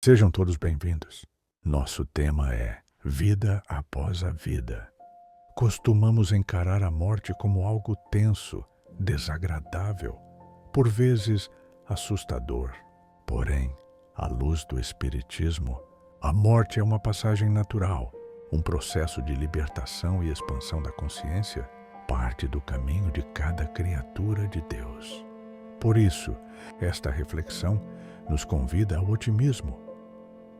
Sejam todos bem-vindos. Nosso tema é Vida após a Vida. Costumamos encarar a morte como algo tenso, desagradável, por vezes assustador. Porém, à luz do Espiritismo, a morte é uma passagem natural, um processo de libertação e expansão da consciência, parte do caminho de cada criatura de Deus. Por isso, esta reflexão nos convida ao otimismo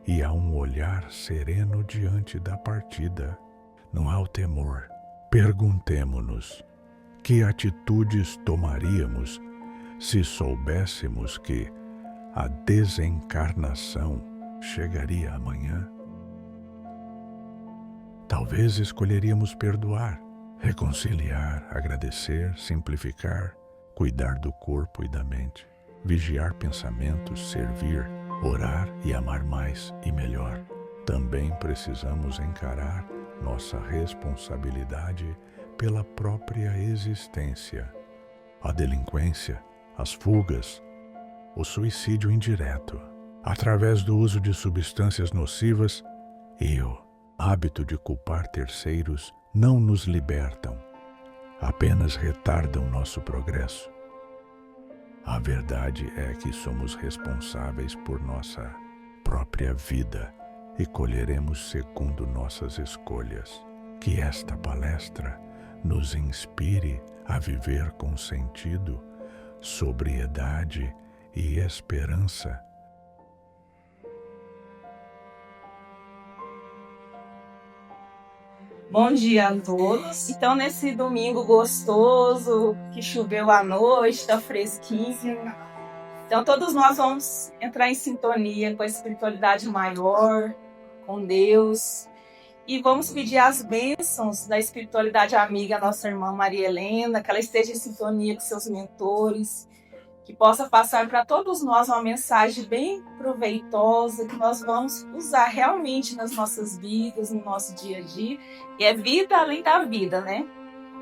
e a um olhar sereno diante da partida. Não há o temor. Perguntemo-nos: que atitudes tomaríamos se soubéssemos que a desencarnação chegaria amanhã? Talvez escolheríamos perdoar, reconciliar, agradecer, simplificar, cuidar do corpo e da mente, vigiar pensamentos, servir, orar e amar mais e melhor. Também precisamos encarar nossa responsabilidade pela própria existência. A delinquência, as fugas, o suicídio indireto, através do uso de substâncias nocivas e o hábito de culpar terceiros não nos libertam, apenas retardam nosso progresso. A verdade é que somos responsáveis por nossa própria vida e colheremos segundo nossas escolhas. Que esta palestra nos inspire a viver com sentido, sobriedade e esperança. Bom dia a todos. Então, nesse domingo gostoso, que choveu à noite, está fresquinho. Então, todos nós vamos entrar em sintonia com a espiritualidade maior, com Deus. E vamos pedir as bênçãos da espiritualidade amiga, nossa irmã Maria Helena, que ela esteja em sintonia com seus mentores, que possa passar para todos nós uma mensagem bem proveitosa, que nós vamos usar realmente nas nossas vidas, no nosso dia a dia. E é vida além da vida, né?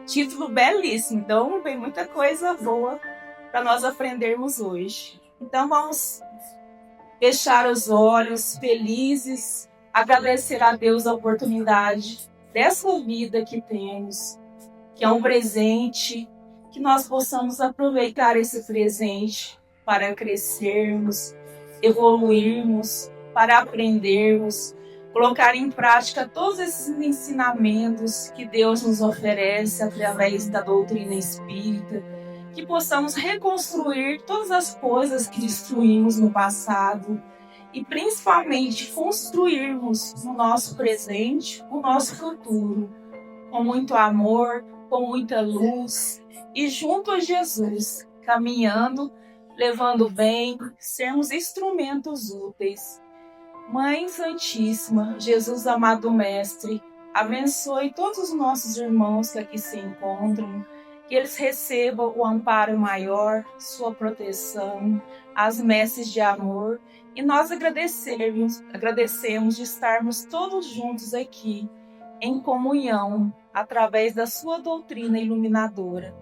Título belíssimo, então vem muita coisa boa para nós aprendermos hoje. Então vamos fechar os olhos, felizes, agradecer a Deus a oportunidade dessa vida que temos, que é um presente, que nós possamos aproveitar esse presente para crescermos, evoluirmos, para aprendermos, colocar em prática todos esses ensinamentos que Deus nos oferece através da doutrina espírita, que possamos reconstruir todas as coisas que destruímos no passado e principalmente construirmos no nosso presente o nosso futuro, com muito amor, com muita luz, e junto a Jesus, caminhando, levando bem, sermos instrumentos úteis. Mãe Santíssima, Jesus amado Mestre, abençoe todos os nossos irmãos que aqui se encontram, que eles recebam o amparo maior, sua proteção, as messes de amor, e nós agradecemos de estarmos todos juntos aqui, em comunhão, através da sua doutrina iluminadora.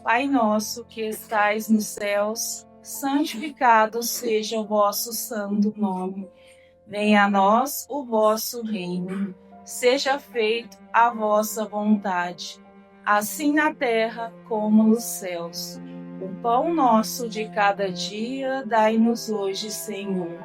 Pai nosso que estais nos céus, santificado seja o vosso santo nome. Venha a nós o vosso reino. Seja feita a vossa vontade, assim na terra como nos céus. O pão nosso de cada dia dai-nos hoje, Senhor.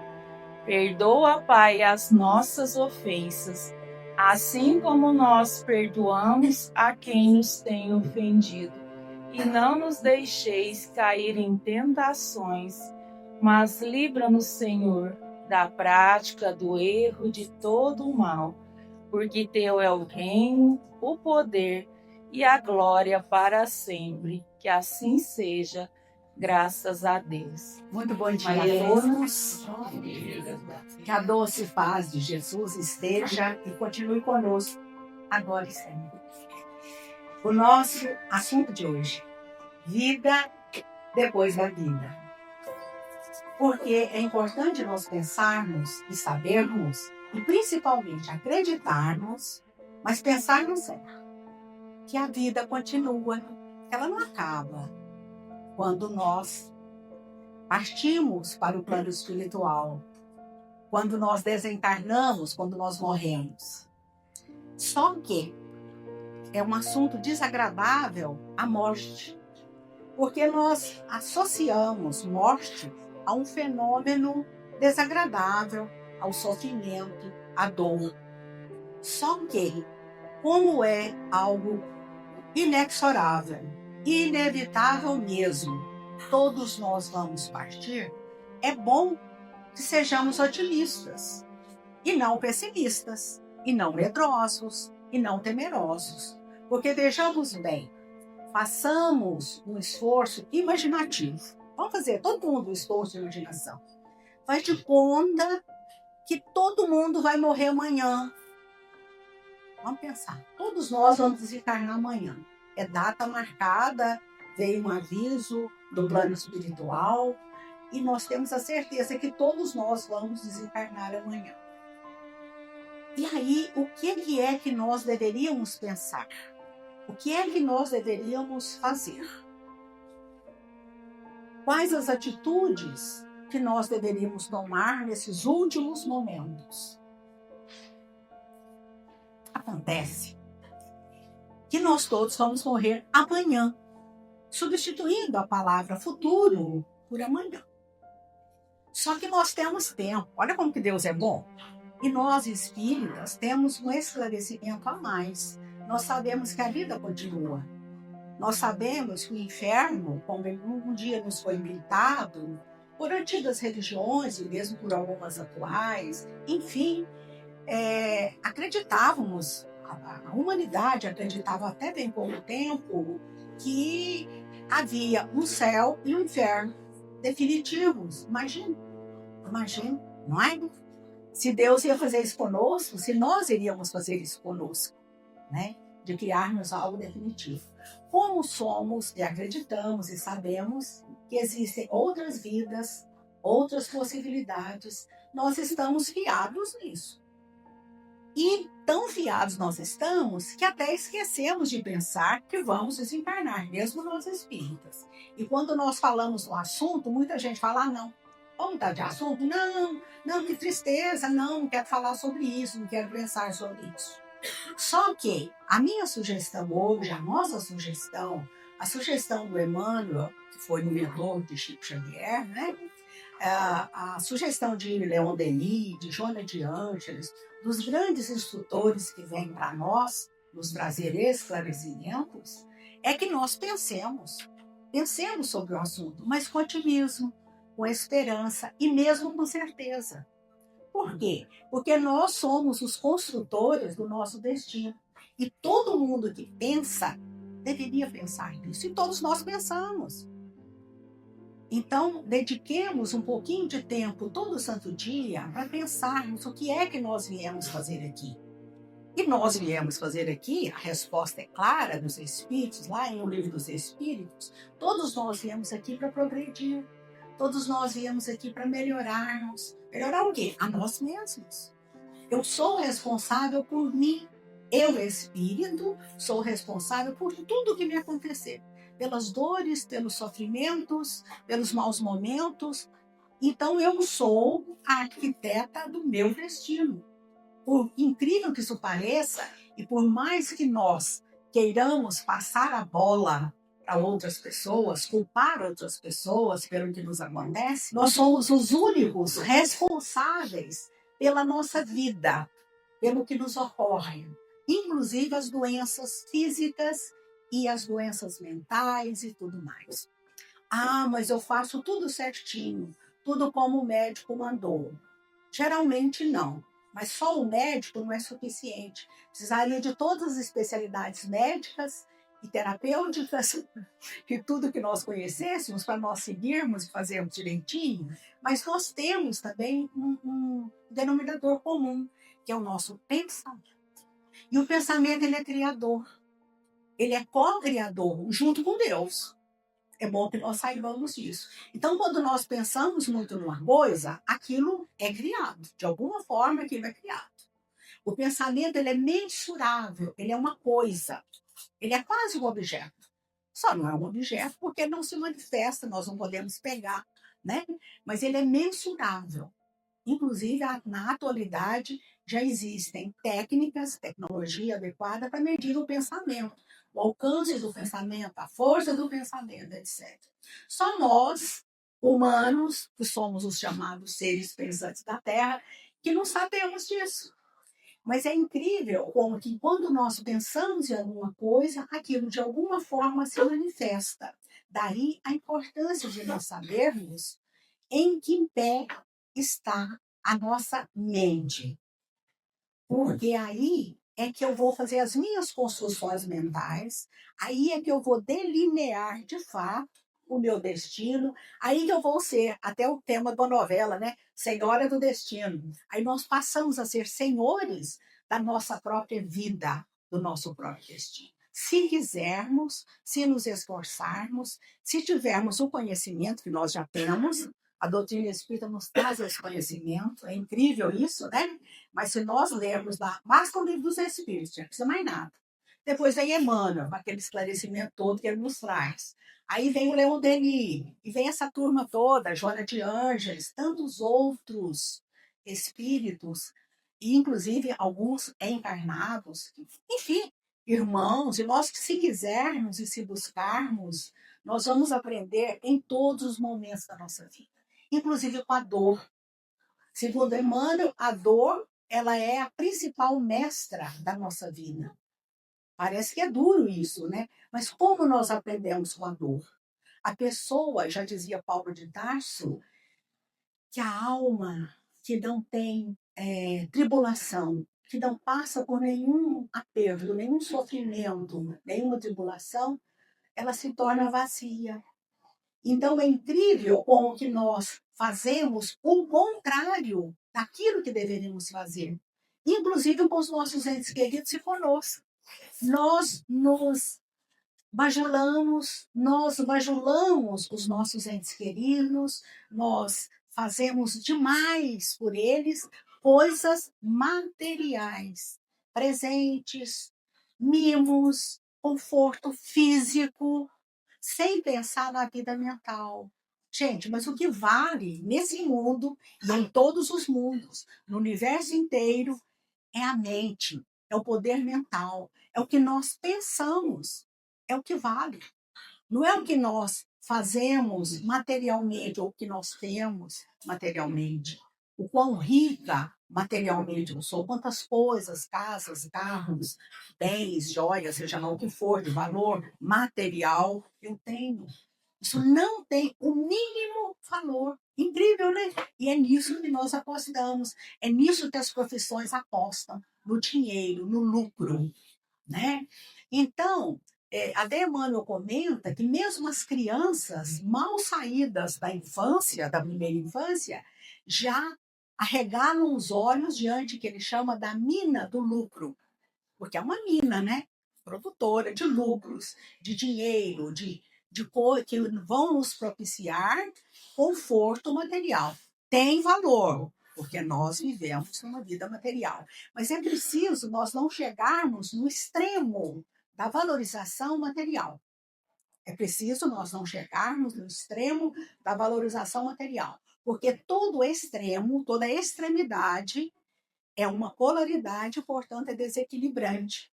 Perdoa, Pai, as nossas ofensas, assim como nós perdoamos a quem nos tem ofendido. E não nos deixeis cair em tentações, mas livra-nos, Senhor, da prática do erro, de todo o mal, porque teu é o reino, o poder e a glória para sempre. Que assim seja, graças a Deus. Muito bom dia a todos. Que a doce paz de Jesus esteja e continue conosco agora e sempre. O nosso assunto de hoje: vida depois da vida. Porque é importante nós pensarmos e sabermos, e principalmente acreditarmos, mas pensarmos que a vida continua, ela não acaba quando nós partimos para o plano espiritual. quando nós desencarnamos, quando nós morremos. Só que é um assunto desagradável a morte, porque nós associamos morte a um fenômeno desagradável, ao sofrimento, à dor. Só que, como é algo inexorável, inevitável mesmo, todos nós vamos partir, é bom que sejamos otimistas, e não pessimistas, e não medrosos, e não temerosos. Porque vejamos bem, façamos um esforço imaginativo. Vamos fazer todo mundo um esforço de imaginação. Faz de conta que todo mundo vai morrer amanhã. Vamos pensar, todos nós vamos desencarnar amanhã. É data marcada, veio um aviso do plano espiritual e nós temos a certeza que todos nós vamos desencarnar amanhã. E aí, o que é que nós deveríamos pensar? O que é que nós deveríamos fazer? Quais as atitudes que nós deveríamos tomar nesses últimos momentos? Acontece que nós todos vamos morrer amanhã, substituindo a palavra futuro por amanhã. Só que nós temos tempo. Olha como que Deus é bom. E nós, espíritas, temos um esclarecimento a mais. Nós sabemos que a vida continua. Nós sabemos que o inferno, como um dia nos foi pintado, por antigas religiões e mesmo por algumas atuais, enfim, acreditávamos, a humanidade acreditava até bem pouco tempo, que havia um céu e um inferno definitivos. Imagina, não é? Se Deus ia fazer isso conosco, se nós iríamos fazer isso conosco, né? De criarmos algo definitivo. Como somos e acreditamos e sabemos que existem outras vidas, outras possibilidades, nós estamos fiados nisso. E tão fiados nós estamos que até esquecemos de pensar que vamos desencarnar, mesmo nós espíritas. E quando nós falamos no assunto, muita gente fala, não, vamos mudar de assunto? Não, que tristeza, não quero falar sobre isso, não quero pensar sobre isso. Só que a minha sugestão hoje, a nossa sugestão, a sugestão do Emmanuel, que foi o mentor de Chico Xavier, né? A sugestão de Leon Denis, de Joana de Ângeles, dos grandes instrutores que vêm para nós, nos trazer esclarecimentos, é que nós pensemos sobre o assunto, mas com otimismo, com esperança e mesmo com certeza. Por quê? Porque nós somos os construtores do nosso destino. E todo mundo que pensa deveria pensar nisso. E todos nós pensamos. Então, dediquemos um pouquinho de tempo todo santo dia para pensarmos o que é que nós viemos fazer aqui. E nós viemos fazer aqui, a resposta é clara dos Espíritos, lá em O Livro dos Espíritos, todos nós viemos aqui para progredir. Todos nós viemos aqui para melhorarmos. Melhorar o quê? A nós mesmos. Eu sou responsável por mim. Eu, espírito, sou responsável por tudo que me acontecer. Pelas dores, pelos sofrimentos, pelos maus momentos. Então, eu sou a arquiteta do meu destino. Por incrível que isso pareça, e por mais que nós queiramos passar a bola para outras pessoas, culpar outras pessoas pelo que nos acontece, nós somos os únicos responsáveis pela nossa vida, pelo que nos ocorre, inclusive as doenças físicas e as doenças mentais e tudo mais. Mas eu faço tudo certinho, tudo como o médico mandou. Geralmente não, mas só o médico não é suficiente. Precisaria de todas as especialidades médicas e terapêuticas e tudo que nós conhecêssemos para nós seguirmos e fazermos direitinho, mas nós temos também um denominador comum, que é o nosso pensamento. E o pensamento, ele é criador. Ele é co-criador, junto com Deus. É bom que nós saibamos disso. Então, quando nós pensamos muito numa coisa, aquilo é criado. De alguma forma, aquilo é criado. O pensamento, ele é mensurável, ele é uma coisa. Ele é quase um objeto. Só não é um objeto porque não se manifesta, nós não podemos pegar, né? Mas ele é mensurável. Inclusive, na atualidade, já existem técnicas, tecnologia adequada para medir o pensamento, o alcance do pensamento, a força do pensamento, etc. Só nós, humanos, que somos os chamados seres pensantes da Terra, que não sabemos disso. Mas é incrível como que quando nós pensamos em alguma coisa, aquilo de alguma forma se manifesta. Daí a importância de nós sabermos em que pé está a nossa mente. Porque aí é que eu vou fazer as minhas construções mentais, aí é que eu vou delinear de fato o meu destino, aí que eu vou ser, até o tema da novela, né? Senhora do Destino. Aí nós passamos a ser senhores da nossa própria vida, do nosso próprio destino. Se quisermos, se nos esforçarmos, se tivermos o conhecimento que nós já temos, a doutrina espírita nos traz esse conhecimento, é incrível isso, né? Mas se nós lermos lá, basta o livro dos Espíritos, não precisa mais nada. Depois vem Emmanuel, aquele esclarecimento todo que ele nos traz. Aí vem o Leon Denis, e vem essa turma toda, Joana de Ângeles, tantos outros espíritos, e inclusive alguns encarnados, enfim, irmãos, e nós que se quisermos e se buscarmos, nós vamos aprender em todos os momentos da nossa vida, inclusive com a dor. Segundo Emmanuel, a dor ela é a principal mestra da nossa vida. Parece que é duro isso, né? Mas como nós aprendemos com a dor? A pessoa, já dizia Paulo de Tarso, que a alma que não tem tribulação, que não passa por nenhum aperto, nenhum sofrimento, nenhuma tribulação, ela se torna vazia. Então é incrível como que nós fazemos o contrário daquilo que deveríamos fazer, inclusive com os nossos entes queridos e conosco. Nós nos nós bajulamos os nossos entes queridos, nós fazemos demais por eles coisas materiais, presentes, mimos, conforto físico, sem pensar na vida mental. Gente, mas o que vale nesse mundo e em todos os mundos, no universo inteiro, é a mente, é o poder mental, é o que nós pensamos, é o que vale. Não é o que nós fazemos materialmente ou o que nós temos materialmente. O quão rica materialmente eu sou, quantas coisas, casas, carros, bens, joias, seja lá o que for, de valor material eu tenho. Isso não tem o mínimo valor. Incrível, né? E é nisso que nós apostamos. É nisso que as profissões apostam. No dinheiro, no lucro, né? Então, a Emmanuel comenta que mesmo as crianças mal saídas da infância, da primeira infância, já arregalam os olhos diante do que ele chama da mina do lucro. Porque é uma mina, né? Produtora de lucros, de dinheiro, de coisas que vão nos propiciar conforto material. Tem valor, porque nós vivemos numa vida material. Mas é preciso nós não chegarmos no extremo da valorização material. É preciso nós não chegarmos no extremo da valorização material. Porque todo extremo, toda extremidade é uma polaridade, portanto, é desequilibrante.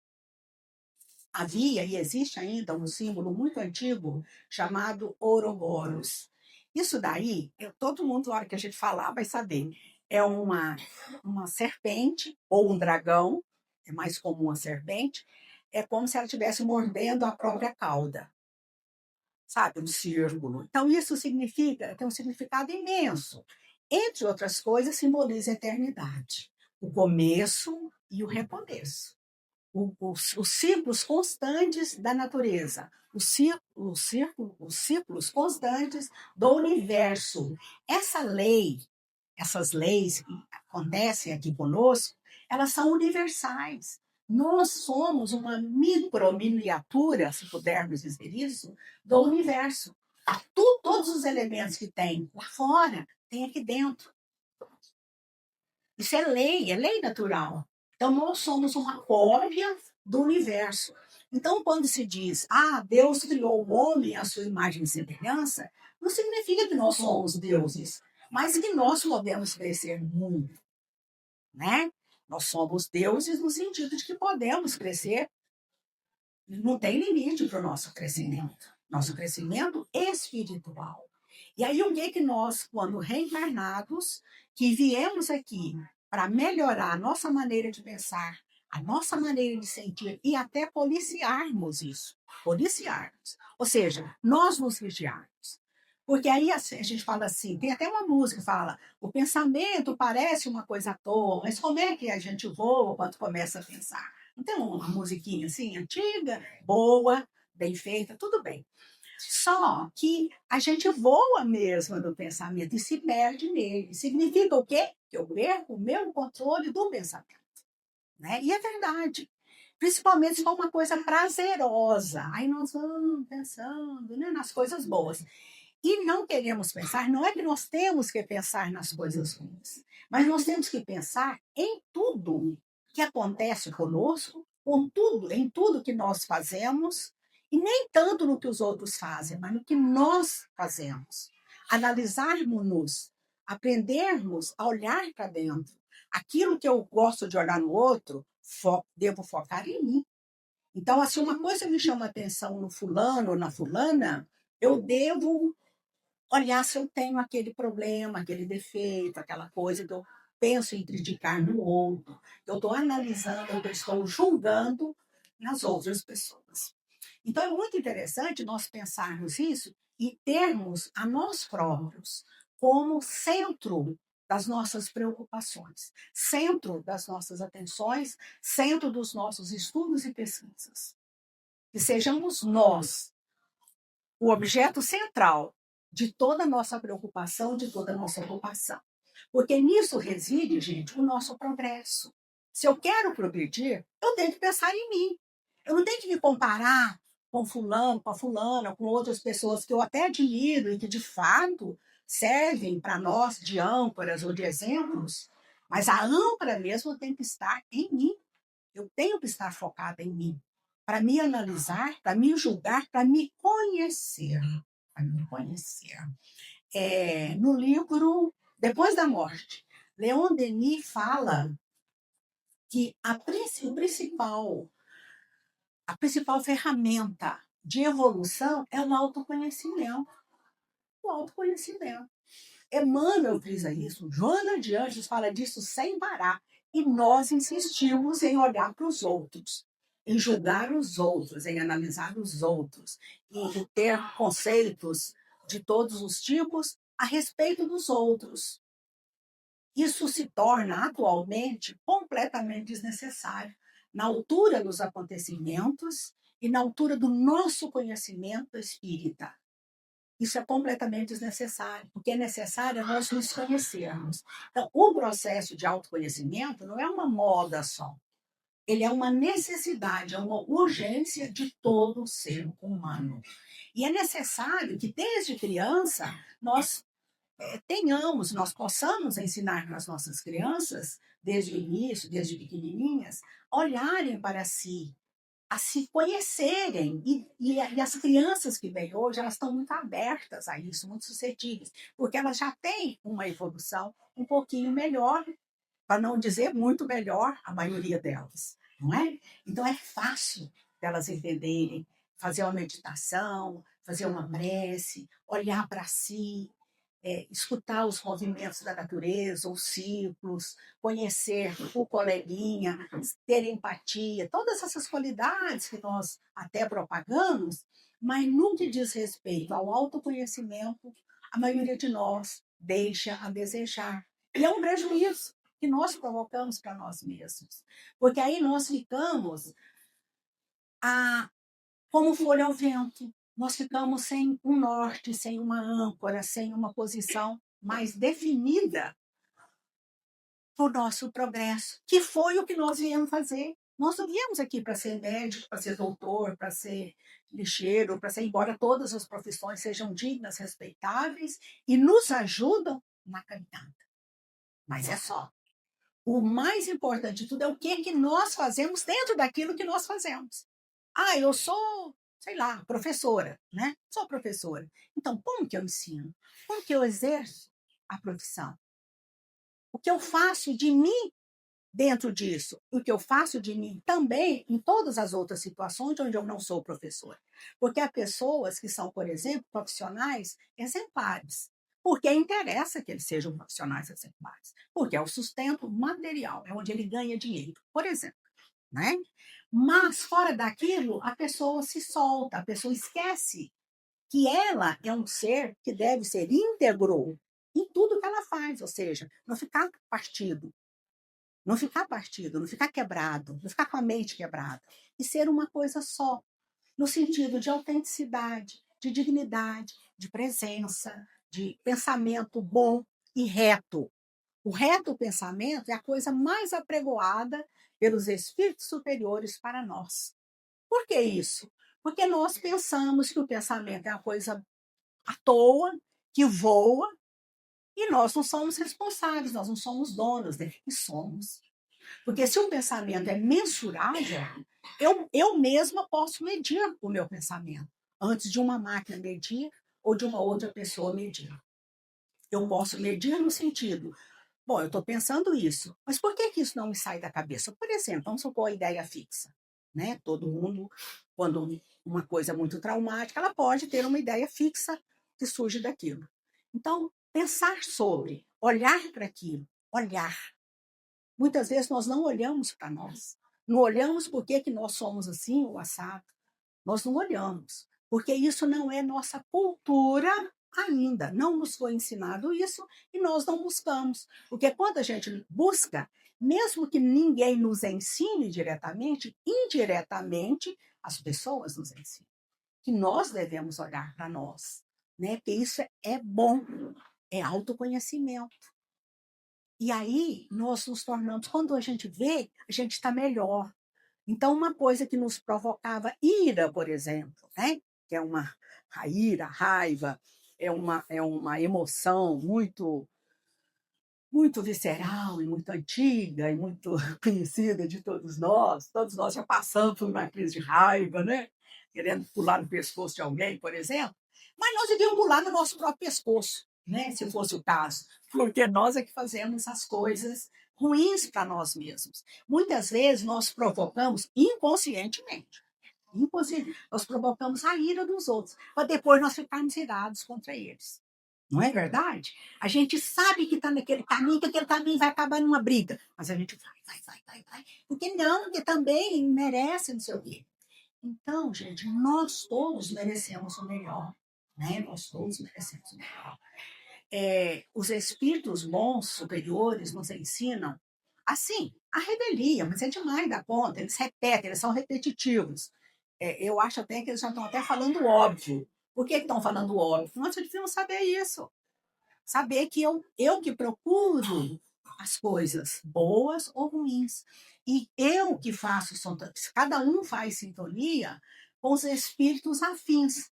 Havia e existe ainda um símbolo muito antigo chamado Ouroboros. Isso daí, todo mundo, na hora que a gente falar, vai saber. É uma serpente ou um dragão, é mais comum a serpente, é como se ela estivesse mordendo a própria cauda. Sabe, um círculo. Então, isso significa, tem um significado imenso. Entre outras coisas, simboliza a eternidade, o começo e o recomeço. Os ciclos constantes da natureza, os ciclos constantes do universo. Essas leis que acontecem aqui conosco, elas são universais. Nós somos uma microminiatura, se pudermos dizer isso, do universo. Todos os elementos que tem lá fora, tem aqui dentro. Isso é lei natural. Então, nós somos uma cópia do universo. Então, quando se diz, Deus criou o homem à sua imagem e semelhança, não significa que nós somos deuses. mas que nós podemos crescer muito, né? Nós somos deuses no sentido de que podemos crescer, não tem limite para o nosso crescimento espiritual. E aí, o que nós, quando reencarnados, que viemos aqui para melhorar a nossa maneira de pensar, a nossa maneira de sentir e até policiarmos isso, policiarmos, ou seja, nós nos vigiarmos. Porque aí a gente fala assim, tem até uma música que fala, o pensamento parece uma coisa à toa, mas como é que a gente voa quando começa a pensar? Não tem uma musiquinha assim, antiga, boa, bem feita, tudo bem. Só que a gente voa mesmo do pensamento e se perde nele. Significa o quê? Que eu perco o meu controle do pensamento. Né? E é verdade. Principalmente se for uma coisa prazerosa. Aí nós vamos pensando, né, nas coisas boas. E não queremos pensar, não é que nós temos que pensar nas coisas ruins, mas nós temos que pensar em tudo que acontece conosco, em tudo que nós fazemos, e nem tanto no que os outros fazem, mas no que nós fazemos. Analisarmos-nos, aprendermos a olhar para dentro. Aquilo que eu gosto de olhar no outro, devo focar em mim. Então, assim, uma coisa me chama a atenção no fulano ou na fulana, eu devo olhar se eu tenho aquele problema, aquele defeito, aquela coisa que eu penso em criticar no outro, que eu estou analisando, que eu estou julgando nas outras pessoas. Então, é muito interessante nós pensarmos isso e termos a nós próprios como centro das nossas preocupações, centro das nossas atenções, centro dos nossos estudos e pesquisas. Que sejamos nós o objeto central de toda a nossa preocupação, de toda a nossa ocupação. Porque nisso reside, gente, o nosso progresso. Se eu quero progredir, eu tenho que pensar em mim. Eu não tenho que me comparar com fulano, com a fulana, com outras pessoas que eu até admiro e que, de fato, servem para nós de âncoras ou de exemplos, mas a âncora mesmo tem que estar em mim. Eu tenho que estar focada em mim, para me analisar, para me julgar, para me conhecer. Para me conhecer. No livro Depois da Morte, Leon Denis fala que a principal ferramenta de evolução é o autoconhecimento. O autoconhecimento. Emmanuel frisa isso, Joana de Anjos fala disso sem parar. E nós insistimos em olhar para os outros, em julgar os outros, em analisar os outros, em ter conceitos de todos os tipos a respeito dos outros. Isso se torna, atualmente, completamente desnecessário, na altura dos acontecimentos e na altura do nosso conhecimento espírita. Isso é completamente desnecessário, porque é necessário nós nos conhecermos. Então, o processo de autoconhecimento não é uma moda só. Ele é uma necessidade, é uma urgência de todo ser humano. E é necessário que, desde criança, nós nós possamos ensinar para as nossas crianças, desde o início, desde pequenininhas, olharem para si, a se conhecerem. E as crianças que vêm hoje, elas estão muito abertas a isso, muito suscetíveis, porque elas já têm uma evolução um pouquinho melhor, para não dizer muito melhor, a maioria delas, não é? Então, é fácil delas entenderem, fazer uma meditação, fazer uma prece, olhar para si, escutar os movimentos da natureza, os ciclos, conhecer o coleguinha, ter empatia, todas essas qualidades que nós até propagamos, mas no que diz respeito ao autoconhecimento, a maioria de nós deixa a desejar. E é um prejuízo que nós provocamos para nós mesmos, porque aí nós ficamos como folha ao vento. Nós ficamos sem um norte, sem uma âncora, sem uma posição mais definida para o nosso progresso, que foi o que nós viemos fazer. Nós não viemos aqui para ser médico, para ser doutor, para ser lixeiro, para ser, embora todas as profissões sejam dignas, respeitáveis e nos ajudam na caminhada. Mas é só. O mais importante de tudo é o que nós fazemos dentro daquilo que nós fazemos. Eu sou, sei lá, professora, né? Sou professora. Então, como que eu ensino? Como que eu exerço? a profissão. O que eu faço de mim dentro disso, o que eu faço de mim também em todas as outras situações onde eu não sou professora. Porque há pessoas que são, por exemplo, profissionais exemplares, porque interessa que eles sejam profissionais exemplares, porque é o sustento material, é onde ele ganha dinheiro, por exemplo, né? Mas fora daquilo, a pessoa se solta, a pessoa esquece que ela é um ser que deve ser íntegro em tudo que ela faz, ou seja, não ficar partido, não ficar partido, não ficar quebrado, não ficar com a mente quebrada, e ser uma coisa só, no sentido de autenticidade, de dignidade, de presença, de pensamento bom e reto. O reto pensamento é a coisa mais apregoada pelos espíritos superiores para nós. Por que isso? Porque nós pensamos que o pensamento é uma coisa à toa, que voa, e nós não somos responsáveis, nós não somos donos dele, e somos. Porque se o pensamento é mensurável, eu mesma posso medir o meu pensamento, antes de uma máquina medir ou de uma outra pessoa medir. Eu posso medir no sentido, bom, eu estou pensando isso, mas por que isso não me sai da cabeça? Por exemplo, vamos supor a ideia fixa. Né? Todo mundo, quando uma coisa é muito traumática, ela pode ter uma ideia fixa que surge daquilo. Então, pensar sobre, olhar para aquilo, olhar. Muitas vezes nós não olhamos para nós. Não olhamos por que nós somos assim ou assado. Nós não olhamos, porque isso não é nossa cultura ainda. Não nos foi ensinado isso e nós não buscamos. Porque quando a gente busca, mesmo que ninguém nos ensine diretamente, indiretamente, as pessoas nos ensinam. Que nós devemos olhar para nós, né? Porque isso é bom, é autoconhecimento. E aí nós nos tornamos, quando a gente vê, a gente está melhor. Então, uma coisa que nos provocava ira, por exemplo, né? Que é a ira, a raiva, é uma emoção muito visceral e muito antiga e muito conhecida de todos nós. Todos nós já passamos por uma crise de raiva, né? Querendo pular no pescoço de alguém, por exemplo. Mas nós devíamos pular no nosso próprio pescoço, né? Se fosse o caso. Porque nós é que fazemos as coisas ruins para nós mesmos. Muitas vezes nós provocamos inconscientemente. Nós provocamos a ira dos outros, para depois nós ficarmos irados contra eles. Não é verdade? A gente sabe que está naquele caminho, que aquele caminho vai acabar numa briga. Mas a gente vai. Porque não, porque também merece, não sei o quê. Então, gente, nós todos merecemos o melhor. Né? Nós todos merecemos o melhor. Os espíritos bons, superiores, nos ensinam, assim, a rebelia, mas é demais da conta. Eles repetem, eles são repetitivos. Eu acho até que eles já estão até falando óbvio. Por que estão falando óbvio? Nós devíamos saber isso. Saber que eu que procuro as coisas boas ou ruins. E eu que faço, cada um faz sintonia com os espíritos afins.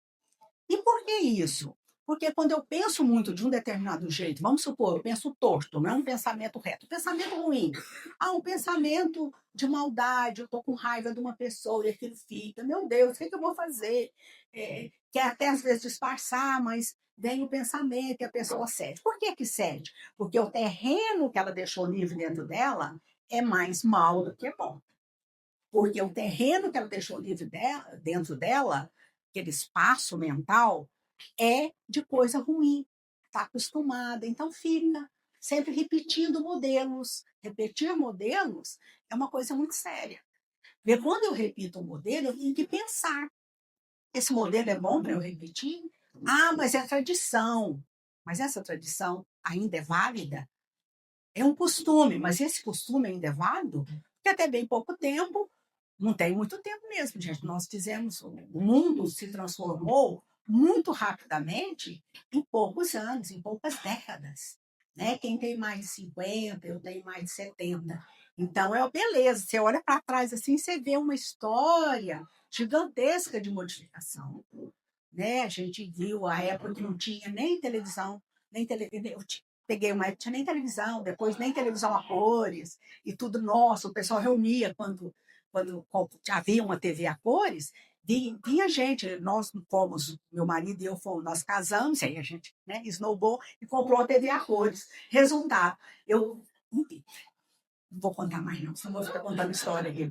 E por que isso? Porque quando eu penso muito de um determinado jeito, vamos supor, eu penso torto, não é um pensamento reto, um pensamento ruim. Um pensamento de maldade, eu estou com raiva de uma pessoa e aquilo fica, meu Deus, o que eu vou fazer? Quer até às vezes disfarçar, mas vem o pensamento e a pessoa cede. Por que cede? Porque o terreno que ela deixou livre dentro dela é mais mal do que bom. Porque o terreno que ela deixou livre dentro dela, aquele espaço mental, é de coisa ruim, está acostumada, então fica sempre repetindo modelos. Repetir modelos é uma coisa muito séria. Porque quando eu repito um modelo, eu tenho que pensar. Esse modelo é bom para eu repetir? Mas é tradição. Mas essa tradição ainda é válida? É um costume, mas esse costume ainda é válido? Porque até bem pouco tempo, não tem muito tempo mesmo, gente. Nós fizemos, o mundo se transformou muito rapidamente em poucos anos, em poucas décadas. Né? Quem tem mais de 50, eu tenho mais de 70. Então, beleza. Você olha para trás assim, você vê uma história gigantesca de modificação. Né? A gente viu a época que não tinha nem televisão, eu peguei uma época que tinha nem televisão, depois nem televisão a cores, e tudo nosso, o pessoal reunia quando havia uma TV a cores, vinha gente, nós fomos, meu marido e eu fomos, nós casamos, aí a gente, né, snowball e comprou a TV a cores. Resultado, eu não vou contar mais não, senão vou ficar contando história aqui.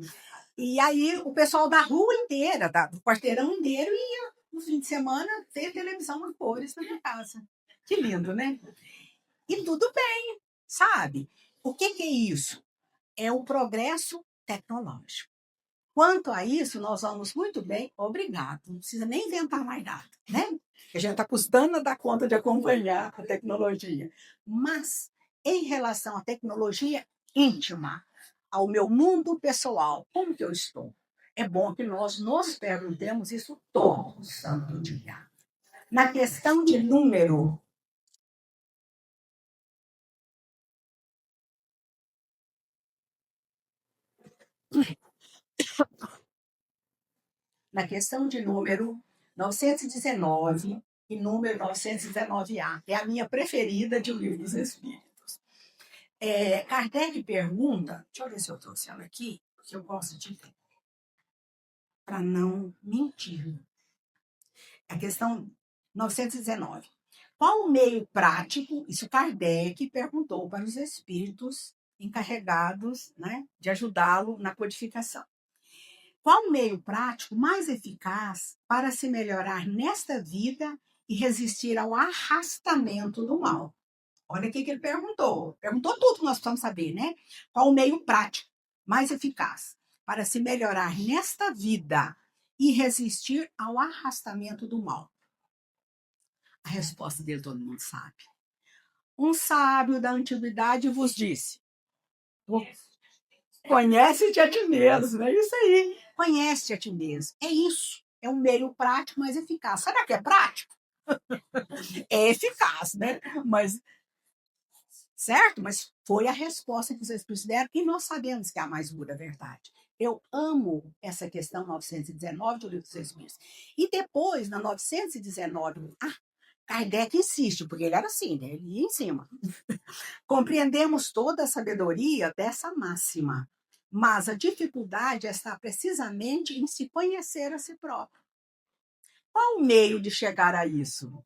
E aí o pessoal da rua inteira, do quarteirão inteiro, ia no fim de semana ter televisão a cores na minha casa. Que lindo, né? E tudo bem, sabe? O que é isso? É o progresso tecnológico. Quanto a isso, nós vamos muito bem, obrigado. Não precisa nem inventar mais nada, né? A gente está custando a dar conta de acompanhar a tecnologia. Mas, em relação à tecnologia íntima, ao meu mundo pessoal, como que eu estou? É bom que nós nos perguntemos isso todo santo dia. Na questão de número, na questão de número 919 e número 919A, é a minha preferida de O Livro dos Espíritos. Kardec pergunta, deixa eu ver se eu trouxe ela aqui, que eu gosto de ver, para não mentir. A questão 919. Qual o meio prático, isso Kardec perguntou para os espíritos encarregados, né, de ajudá-lo na codificação. Qual o meio prático mais eficaz para se melhorar nesta vida e resistir ao arrastamento do mal? Olha o que ele perguntou. Perguntou tudo que nós precisamos saber, né? Qual o meio prático mais eficaz para se melhorar nesta vida e resistir ao arrastamento do mal? A resposta dele todo mundo sabe. Um sábio da antiguidade vos disse: conhece-te a ti mesmo, é isso aí. Conhece-te a ti mesmo. É isso. É um meio prático, mas eficaz. Será que é prático? É eficaz, né? Mas, certo? Mas foi a resposta que os espíritos deram e nós sabemos que é a mais pura verdade. Eu amo essa questão 919 do Livro dos Espíritos. E depois, na 919, Kardec insiste, porque ele era assim, né? Ele ia em cima. Compreendemos toda a sabedoria dessa máxima, mas a dificuldade está precisamente em se conhecer a si próprio. Qual o meio de chegar a isso?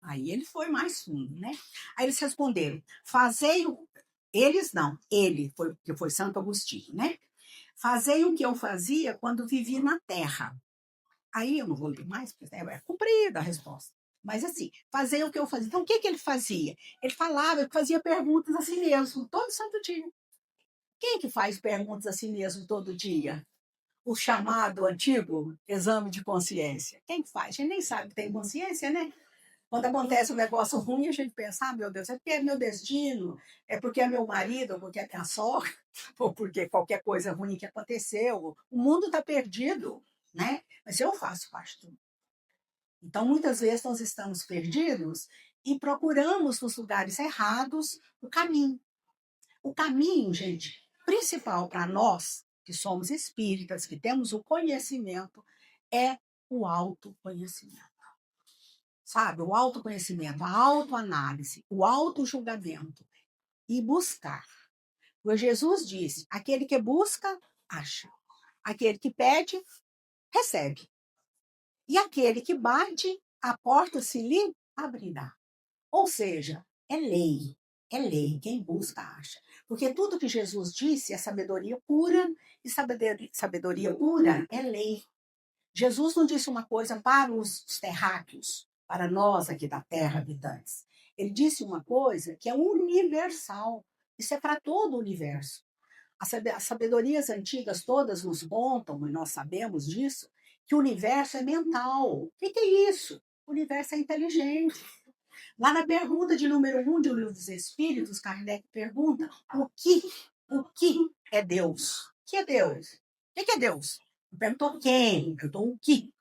Aí ele foi mais fundo, né? Aí eles responderam: fazei o... Eles não, ele, que foi Santo Agostinho, né? Fazei o que eu fazia quando vivi na Terra. Aí eu não vou ler mais, porque é comprida a resposta. Mas assim, fazer o que eu fazia. Então, o que ele fazia? Ele falava, ele fazia perguntas a si mesmo, todo santo dia. Quem que faz perguntas a si mesmo todo dia? O chamado antigo exame de consciência. Quem faz? A gente nem sabe que tem consciência, né? Quando acontece um negócio ruim, a gente pensa, meu Deus, é porque é meu destino, é porque é meu marido, ou porque é minha sogra, ou porque qualquer coisa ruim que aconteceu. O mundo está perdido, né? Mas eu faço parte do mundo. Então, muitas vezes nós estamos perdidos e procuramos nos lugares errados o caminho. O caminho, gente, principal para nós, que somos espíritas, que temos o conhecimento, é o autoconhecimento. Sabe? O autoconhecimento, a autoanálise, o autojulgamento e buscar. Porque Jesus disse: aquele que busca, acha. Aquele que pede, recebe. E aquele que bate, a porta se lhe abrirá. Ou seja, é lei. É lei. Quem busca, acha. Porque tudo que Jesus disse é sabedoria pura, e sabedoria pura é lei. Jesus não disse uma coisa para os terráqueos, para nós aqui da Terra habitantes. Ele disse uma coisa que é universal. Isso é para todo o universo. As sabedorias antigas todas nos contam, e nós sabemos disso, que o universo é mental. O que é isso? O universo é inteligente. Lá na pergunta de número 1 do Livro dos Espíritos, Kardec pergunta o que é Deus? O que é Deus? O que é Deus? Não perguntou quem, perguntou o que,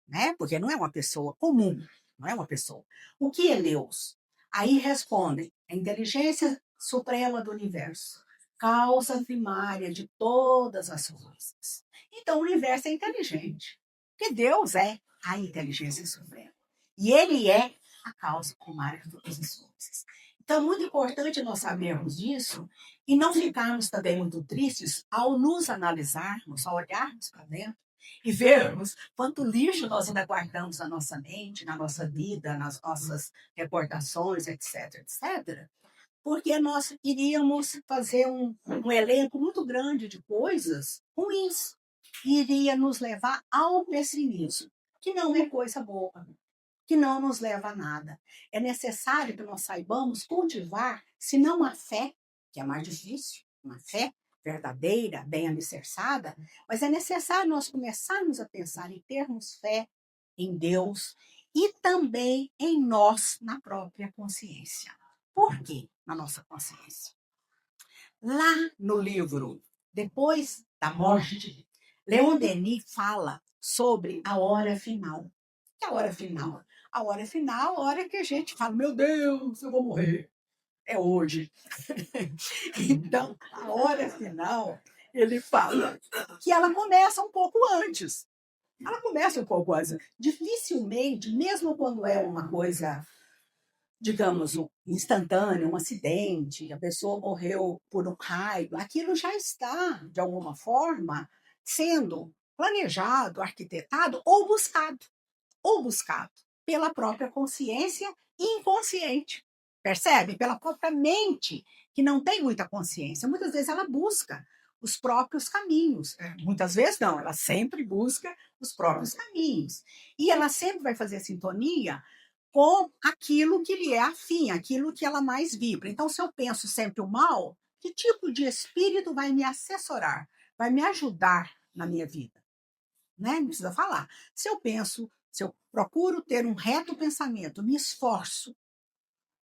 né? Porque não é uma pessoa comum, não é uma pessoa. O que é Deus? Aí respondem: a inteligência suprema do universo, causa primária de todas as coisas. Então, o universo é inteligente, porque Deus é a inteligência suprema. E ele é a causa primária de todas as coisas. Então, é muito importante nós sabermos disso e não ficarmos também muito tristes ao nos analisarmos, ao olharmos para dentro e vermos quanto lixo nós ainda guardamos na nossa mente, na nossa vida, nas nossas recordações, etc, etc, porque nós iríamos fazer um elenco muito grande de coisas ruins, e iria nos levar ao pessimismo, que não é coisa boa, que não nos leva a nada. É necessário que nós saibamos cultivar, se não a fé, que é mais difícil, uma fé verdadeira, bem alicerçada, mas é necessário nós começarmos a pensar em termos fé em Deus e também em nós, na própria consciência. Por quê na nossa consciência? Lá no livro Depois da Morte, Leon Denis fala sobre a hora final. Que é a hora final? A hora final, a hora que a gente fala, meu Deus, eu vou morrer. É hoje. Então, a hora final, ele fala que ela começa um pouco antes. Ela começa um pouco antes. Dificilmente, mesmo quando é uma coisa, digamos, instantânea, um acidente, a pessoa morreu por um raio, aquilo já está, de alguma forma, sendo planejado, arquitetado ou buscado pela própria consciência inconsciente. Percebe? Pela própria mente, que não tem muita consciência. Muitas vezes ela busca os próprios caminhos. Muitas vezes não, ela sempre busca os próprios caminhos. E ela sempre vai fazer sintonia com aquilo que lhe é afim, aquilo que ela mais vibra. Então, se eu penso sempre o mal, que tipo de espírito vai me assessorar, vai me ajudar na minha vida? Né? Não precisa falar. Se eu procuro ter um reto pensamento, me esforço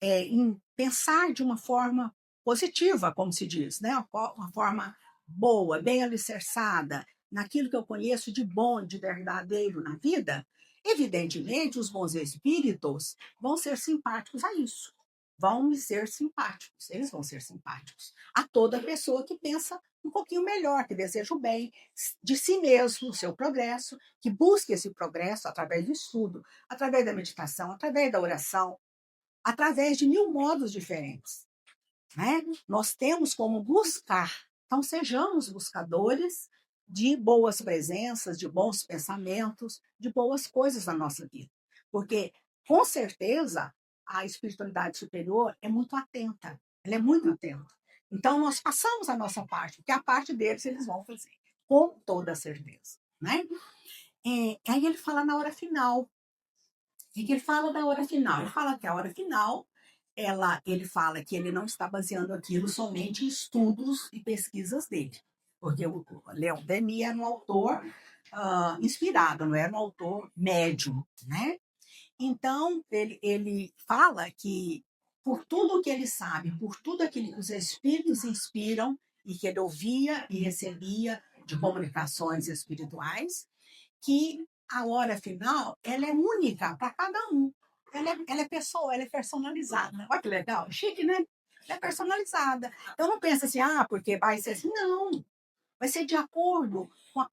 em pensar de uma forma positiva, como se diz, né? Uma forma boa, bem alicerçada, naquilo que eu conheço de bom, de verdadeiro na vida, evidentemente os bons espíritos vão ser simpáticos a isso. Vão me ser simpáticos, eles vão ser simpáticos a toda pessoa que pensa um pouquinho melhor, que deseja o bem de si mesmo, o seu progresso, que busque esse progresso através do estudo, através da meditação, através da oração, através de 1000 modos diferentes. Né? Nós temos como buscar. Então, sejamos buscadores de boas presenças, de bons pensamentos, de boas coisas na nossa vida. Porque, com certeza, a espiritualidade superior é muito atenta. Ela é muito atenta. Então, nós passamos a nossa parte, porque a parte deles eles vão fazer, com toda certeza. Né? Aí ele fala na hora final. O que ele fala da hora final? Ele fala que a hora final, ele fala que ele não está baseando aquilo somente em estudos e pesquisas dele, porque o Leon Denis era um autor inspirado, não era um autor médium, né? Então, ele fala que, por tudo que ele sabe, por tudo aquilo que os espíritos inspiram e que ele ouvia e recebia de comunicações espirituais, que a hora final ela é única para cada um. Ela é pessoa, ela é personalizada. Olha que legal, chique, né? Ela é personalizada. Então não pensa assim, porque vai ser assim. Não. Vai ser de acordo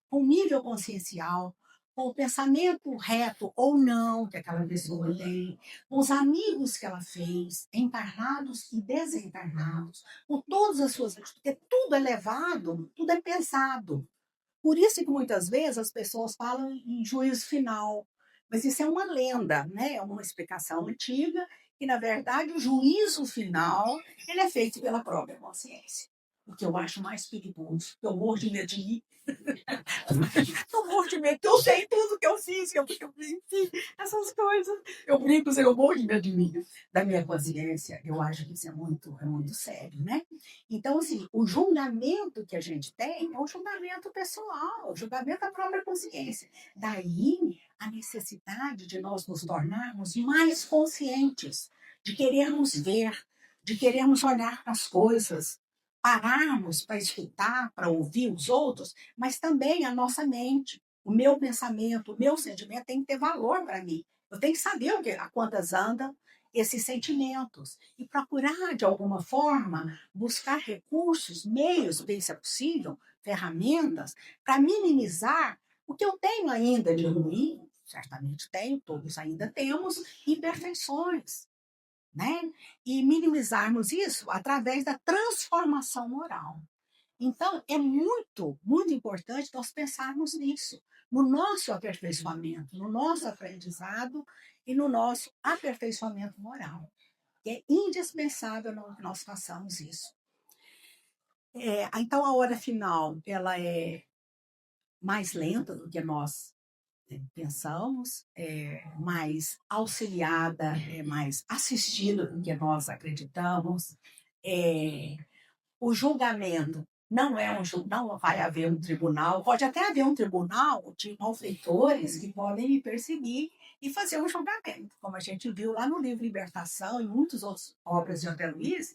com o nível consciencial, com o pensamento reto ou não que aquela pessoa tem, com os amigos que ela fez, encarnados e desencarnados, com todas as suas atitudes, porque tudo é levado, tudo é pensado. Por isso que muitas vezes as pessoas falam em juízo final, mas isso é uma lenda, né? É uma explicação antiga, que na verdade o juízo final ele é feito pela própria consciência. O que eu acho mais perigoso, que eu morro de medo de mim. Eu morro de medo, que eu sei tudo que eu fiz, que eu enfim, essas coisas. Eu brinco, eu morro de medo de mim, da minha consciência. Eu acho que isso é muito sério, né? Então, assim, o julgamento que a gente tem é um julgamento pessoal, o julgamento da própria consciência. Daí a necessidade de nós nos tornarmos mais conscientes, de querermos ver, de querermos olhar para as coisas, pararmos para escutar, para ouvir os outros, mas também a nossa mente, o meu pensamento, o meu sentimento tem que ter valor para mim. Eu tenho que saber a quantas andam esses sentimentos e procurar, de alguma forma, buscar recursos, meios, bem se é possível, ferramentas, para minimizar o que eu tenho ainda de ruim. Certamente tenho, todos ainda temos imperfeições. Né? E minimizarmos isso através da transformação moral. Então, é muito, muito importante nós pensarmos nisso, no nosso aperfeiçoamento, no nosso aprendizado e no nosso aperfeiçoamento moral. É indispensável que nós façamos isso. Então, a hora final ela é mais lenta do que nós pensamos, é mais auxiliada, é mais assistida do que nós acreditamos. O julgamento não não vai haver um tribunal, pode até haver um tribunal de malfeitores que podem me perseguir e fazer um julgamento, como a gente viu lá no livro Libertação e muitas outras obras de André Luiz,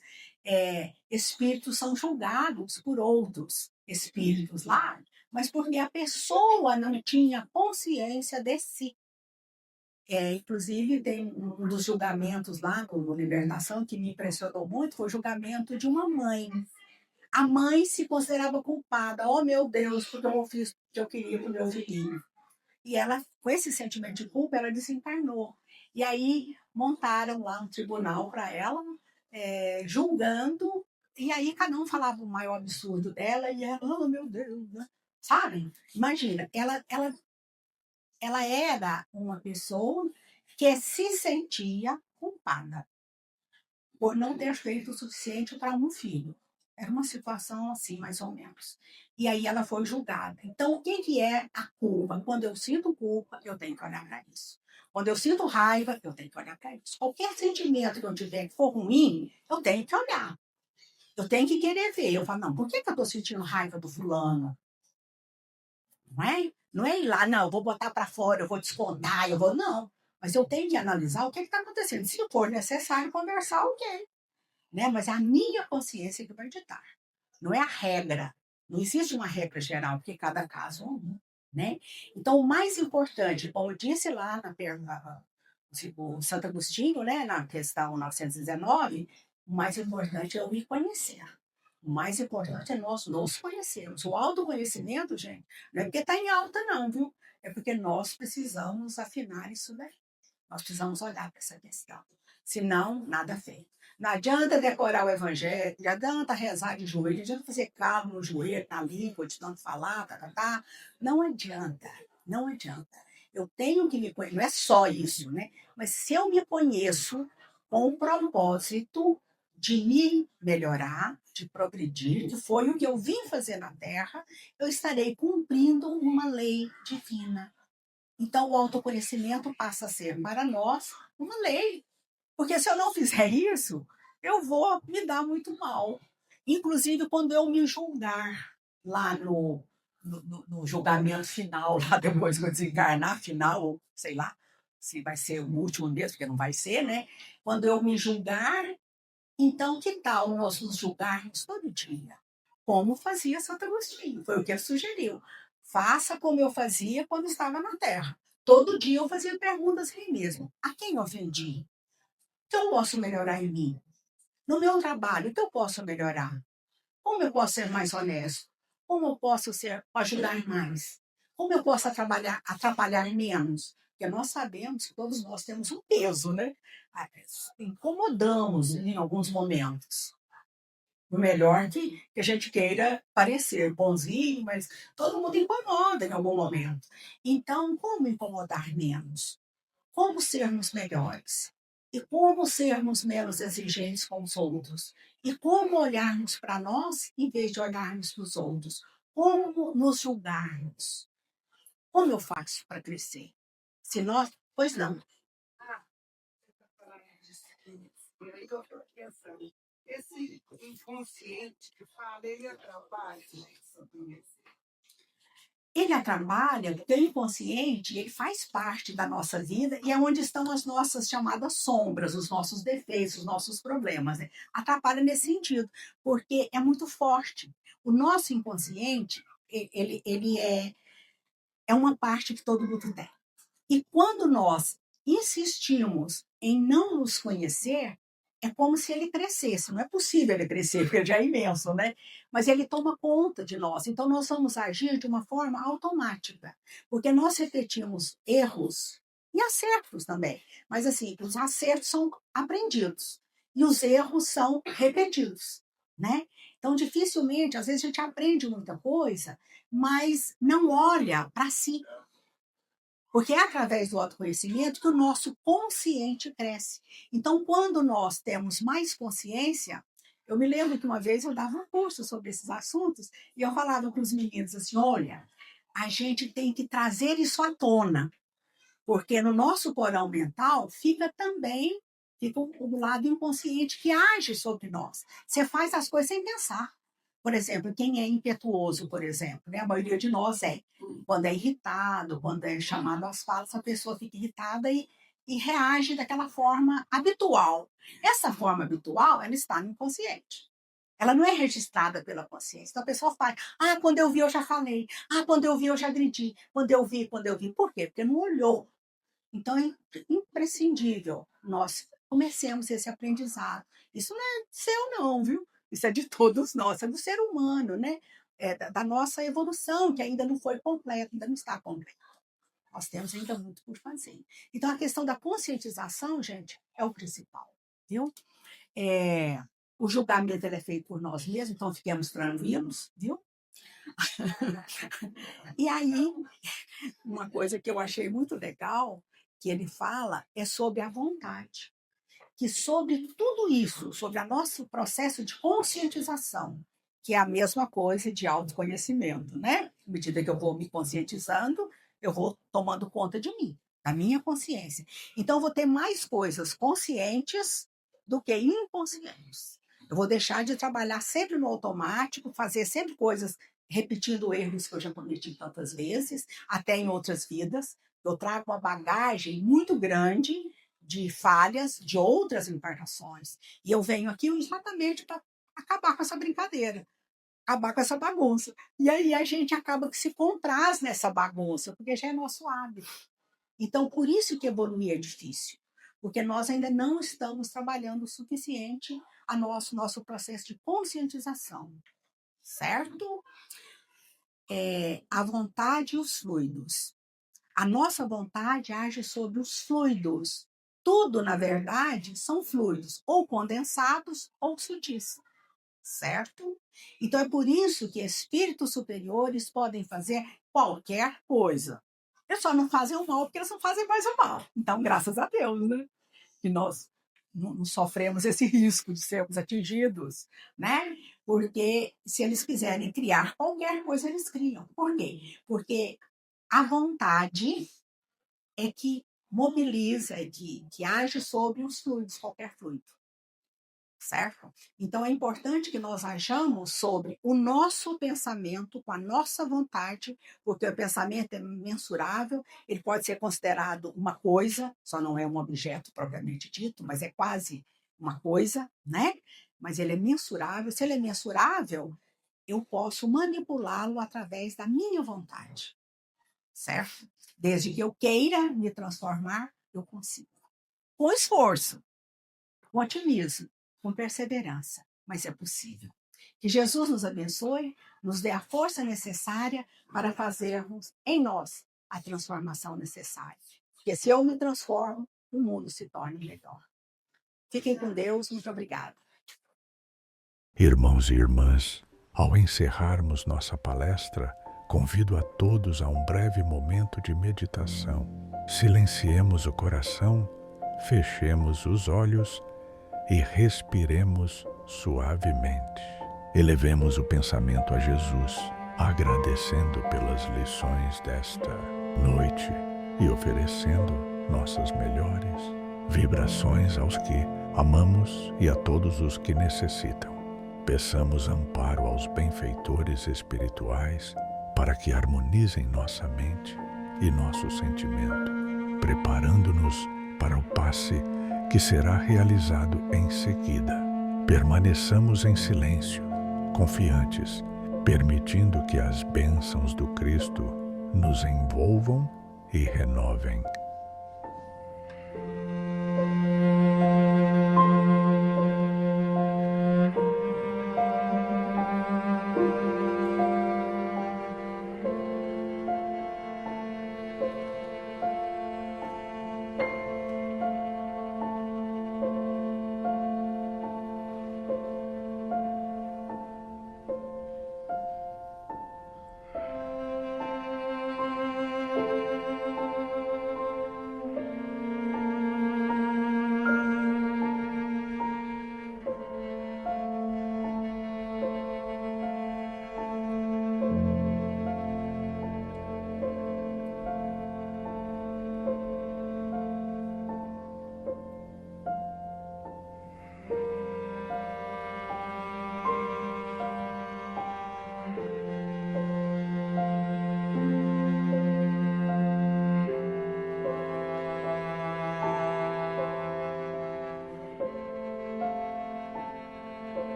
espíritos são julgados por outros espíritos lá, mas porque a pessoa não tinha consciência de si. Inclusive, tem um dos julgamentos lá no Libertação que me impressionou muito, foi o julgamento de uma mãe. A mãe se considerava culpada. Oh, meu Deus, porque eu fiz o que eu queria para o meu filhinho. E ela, com esse sentimento de culpa, ela desencarnou. E aí montaram lá um tribunal para ela, julgando. E aí cada um falava o maior absurdo dela e ela, oh, meu Deus, né? Sabe? Imagina, ela era uma pessoa que se sentia culpada por não ter feito o suficiente para um filho. Era uma situação assim, mais ou menos. E aí ela foi julgada. Então, o que é a culpa? Quando eu sinto culpa, eu tenho que olhar para isso. Quando eu sinto raiva, eu tenho que olhar para isso. Qualquer sentimento que eu tiver que for ruim, eu tenho que olhar. Eu tenho que querer ver. Eu falo, não, por que eu estou sentindo raiva do fulano? Não é? Não é ir lá, não, eu vou botar para fora, eu vou descontar, eu vou. Não. Mas eu tenho que analisar o que está acontecendo. Se for necessário conversar, ok. Né? Mas é a minha consciência que vai ditar. Não é a regra. Não existe uma regra geral, porque cada caso é um. Né? Então, o mais importante, como eu disse lá o Santo Agostinho, né, na questão 919, o mais importante é eu me conhecer. O mais importante é nós nos conhecermos. O autoconhecimento, gente, não é porque está em alta, não, viu? É porque nós precisamos afinar isso daí. Nós precisamos olhar para essa questão. Senão, nada feito. Não adianta decorar o evangelho, não adianta rezar de joelho, não adianta fazer calo no joelho, na língua, de tanto falar, tá. Não adianta, não adianta. Eu tenho que me conhecer, não é só isso, né? Mas se eu me conheço com o propósito de me melhorar, de progredir, que foi o que eu vim fazer na Terra, eu estarei cumprindo uma lei divina. Então, o autoconhecimento passa a ser, para nós, uma lei. Porque se eu não fizer isso, eu vou me dar muito mal. Inclusive, quando eu me julgar lá no julgamento final, lá depois que eu desencarnar, final, sei lá, se vai ser o último mesmo, porque não vai ser, né? Quando eu me julgar, então que tal nós nos julgarmos todo dia? Como fazia Santo Agostinho, foi o que ele sugeriu. Faça como eu fazia quando estava na Terra. Todo dia eu fazia perguntas a mim mesmo. A quem eu ofendi? O que eu posso melhorar em mim? No meu trabalho, o que eu posso melhorar? Como eu posso ser mais honesto? Como eu posso ajudar mais? Como eu posso atrapalhar menos? Porque nós sabemos que todos nós temos um peso, né? Incomodamos em alguns momentos. O melhor que a gente queira parecer bonzinho, mas todo mundo incomoda em algum momento. Então, como incomodar menos? Como sermos melhores? E como sermos menos exigentes com os outros? E como olharmos para nós em vez de olharmos para os outros? Como nos julgarmos? Como eu faço para crescer? Se nós. Pois não. Eu estou pensando, esse inconsciente que fala, ele atrapalha isso. Ele atrapalha, porque o inconsciente, ele faz parte da nossa vida e é onde estão as nossas chamadas sombras, os nossos defeitos, os nossos problemas. Né? Atrapalha nesse sentido, porque é muito forte. O nosso inconsciente, ele é uma parte que todo mundo tem. E quando nós insistimos em não nos conhecer, é como se ele crescesse. Não é possível ele crescer, porque ele já é imenso, né? Mas ele toma conta de nós. Então, nós vamos agir de uma forma automática, porque nós repetimos erros e acertos também. Mas, assim, os acertos são aprendidos e os erros são repetidos. né? Então, dificilmente, às vezes a gente aprende muita coisa, mas não olha para si. Porque é através do autoconhecimento que o nosso consciente cresce. Então, quando nós temos mais consciência, eu me lembro que uma vez eu dava um curso sobre esses assuntos e eu falava para os meninos assim: olha, a gente tem que trazer isso à tona, porque no nosso porão mental fica o lado inconsciente que age sobre nós. Você faz as coisas sem pensar. Por exemplo, quem é impetuoso, por exemplo, né? A maioria de nós é. Quando é irritado, quando é chamado às falas, a pessoa fica irritada e reage daquela forma habitual. Essa forma habitual, ela está no inconsciente. Ela não é registrada pela consciência. Então a pessoa faz: ah, quando eu vi, eu já falei. Ah, quando eu vi, eu já agredi. Quando eu vi, quando eu vi. Por quê? Porque não olhou. Então é imprescindível nós comecemos esse aprendizado. Isso não é seu, não, viu? Isso é de todos nós, é do ser humano, né? É da nossa evolução, que ainda não foi completa, ainda não está completa. Nós temos ainda muito por fazer. Então, a questão da conscientização, gente, é o principal, viu? O julgamento ele é feito por nós mesmos, então fiquemos tranquilos, viu? E aí, uma coisa que eu achei muito legal, que ele fala, é sobre a vontade. Que sobre tudo isso, sobre o nosso processo de conscientização, que é a mesma coisa de autoconhecimento, né? À medida que eu vou me conscientizando, eu vou tomando conta de mim, da minha consciência. Então, eu vou ter mais coisas conscientes do que inconscientes. Eu vou deixar de trabalhar sempre no automático, fazer sempre coisas repetindo erros que eu já cometi tantas vezes, até em outras vidas. Eu trago uma bagagem muito grande de falhas de outras encarnações. E eu venho aqui exatamente para acabar com essa brincadeira, acabar com essa bagunça. E aí a gente acaba que se compraz nessa bagunça, porque já é nosso hábito. Então, por isso que evoluir é difícil, porque nós ainda não estamos trabalhando o suficiente a nosso processo de conscientização, certo? A vontade e os fluidos. A nossa vontade age sobre os fluidos. Tudo, na verdade, são fluidos, ou condensados ou sutis, certo? Então é por isso que espíritos superiores podem fazer qualquer coisa. Eles só não fazem o mal porque eles não fazem mais o mal. Então, graças a Deus, né? Que nós não sofremos esse risco de sermos atingidos, né? Porque se eles quiserem criar qualquer coisa, eles criam. Por quê? Porque a vontade é que mobiliza, que age sobre os fluidos, qualquer fluido, certo? Então, é importante que nós ajamos sobre o nosso pensamento, com a nossa vontade, porque o pensamento é mensurável, ele pode ser considerado uma coisa, só não é um objeto propriamente dito, mas é quase uma coisa, né? Mas ele é mensurável. Se ele é mensurável, eu posso manipulá-lo através da minha vontade, certo? Desde que eu queira me transformar, eu consigo. Com esforço, com otimismo, com perseverança, mas é possível. Que Jesus nos abençoe, nos dê a força necessária para fazermos em nós a transformação necessária. Porque se eu me transformo, o mundo se torna melhor. Fiquem com Deus, muito obrigada. Irmãos e irmãs, ao encerrarmos nossa palestra, convido a todos a um breve momento de meditação. Silenciemos o coração, fechemos os olhos e respiremos suavemente. Elevemos o pensamento a Jesus, agradecendo pelas lições desta noite e oferecendo nossas melhores vibrações aos que amamos e a todos os que necessitam. Peçamos amparo aos benfeitores espirituais para que harmonizem nossa mente e nosso sentimento, preparando-nos para o passe que será realizado em seguida. Permaneçamos em silêncio, confiantes, permitindo que as bênçãos do Cristo nos envolvam e renovem.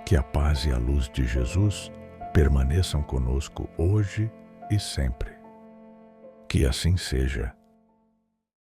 Que a paz e a luz de Jesus permaneçam conosco hoje e sempre. Que assim seja.